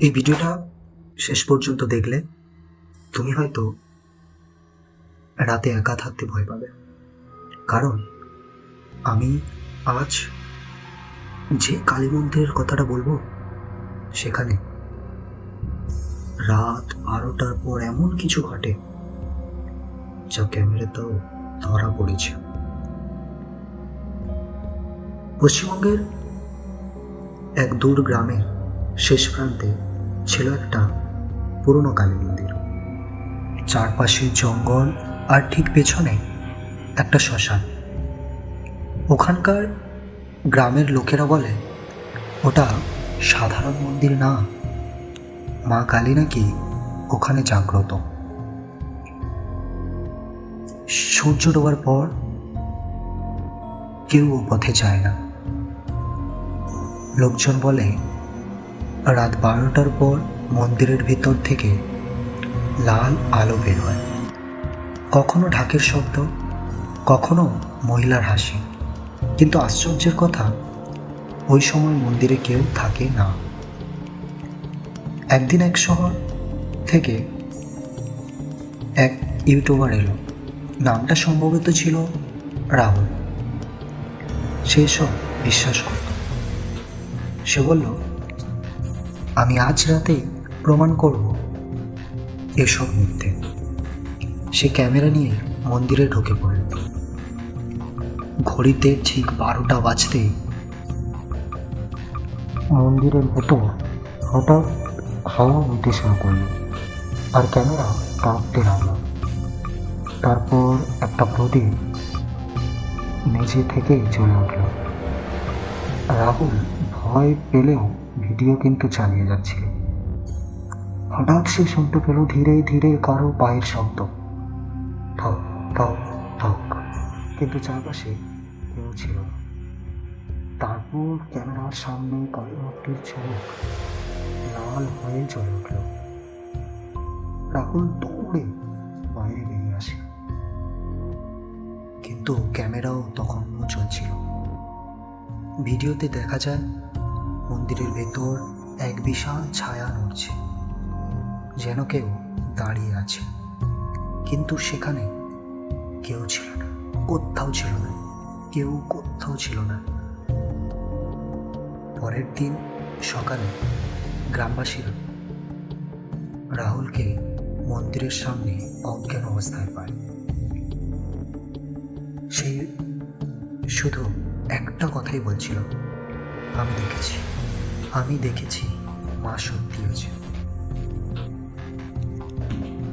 এই ভিডিওটা শেষ পর্যন্ত দেখলে তুমি হয়তো রাতে একা থাকতে ভয় পাবে, কারণ আমি আজ যে কালী মন্দিরের কথাটা বলবো সেখানে রাত 12টার পর এমন কিছু ঘটে যা ক্যামেরাতেও ধরা পড়েছে। পশ্চিমবঙ্গের এক দূর গ্রামের শেষ প্রান্তে ছিল একটা পুরনো কালী মন্দির। চারপাশে জঙ্গল আর ঠিক পেছনে একটা শ্মশান। ওখানকার গ্রামের লোকেরা বলে ওটা সাধারণ মন্দির না, মা কালী নাকি ওখানে জাগ্রত। সূর্য ডোবার পর কেউ ও পথে যায় না। লোকজন বলে রাত 12টার পর মন্দিরের ভিতর থেকে লাল আলো বের হয়, কখনো ঢাকের শব্দ, কখনো মহিলার হাসি। কিন্তু আশ্চর্যের কথা, ওই সময় মন্দিরে কেউ থাকে না। একদিন এক শহর থেকে এক ইউটিউবার এলো, নামটা সম্ভবত ছিল রাহুল। সে সব বিশ্বাস করত। সে বলল, আমি আজ রাতেই প্রমাণ করব এসব মিথ্যে। সে ক্যামেরা নিয়ে মন্দিরে ঢুকে পড়ল। ঘড়িতে ঠিক 12টা বাজতেই মন্দিরের ভেতর হঠাৎ হাওয়া বইতে শুরু করল আর ক্যামেরা কাঁপতে লাগল। তারপর একটা প্রদীপ মেঝে থেকেই জ্বলে উঠল। রাহুল ভয় পেলেও ভিডিও কিন্তু চালিয়ে যাচ্ছিল। হঠাৎ সে শুনতে পেল ধীরে ধীরে কারো পায়ের শব্দ, ঠক ঠক ঠক, কিন্তু চারপাশে কেউ ছিল না। তারপর ক্যামেরার সামনে কালী মূর্তির চোখ লাল হয়ে জ্বলে উঠল। রাহুল দৌড়ে বাইরে বেরিয়ে আসে, কিন্তু ক্যামেরাও তখনও চলছিল। ভিডিওতে দেখা যায় মন্দিরের ভেতর এক বিশাল ছায়া নড়ছে, যেন কেউ দাঁড়িয়ে আছে। কিন্তু সেখানে কেউ ছিল না, কোথাও ছিল না, কেউ কোথাও ছিল না। পরের দিন সকালে গ্রামবাসীরা রাহুলকে মন্দিরের সামনে অজ্ঞান অবস্থায় পায়। সে শুধু একটা কথাই বলছিল, আমি দেখেছি, মা সত্যি হয়েছে।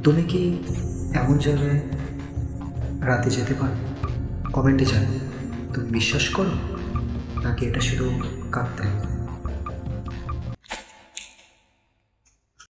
তুমি কি এমন জায়গায় রাতে যেতে পারো? কমেন্টে জানো। তুমি বিশ্বাস করো নাকি এটা শুধু কাঁদতে?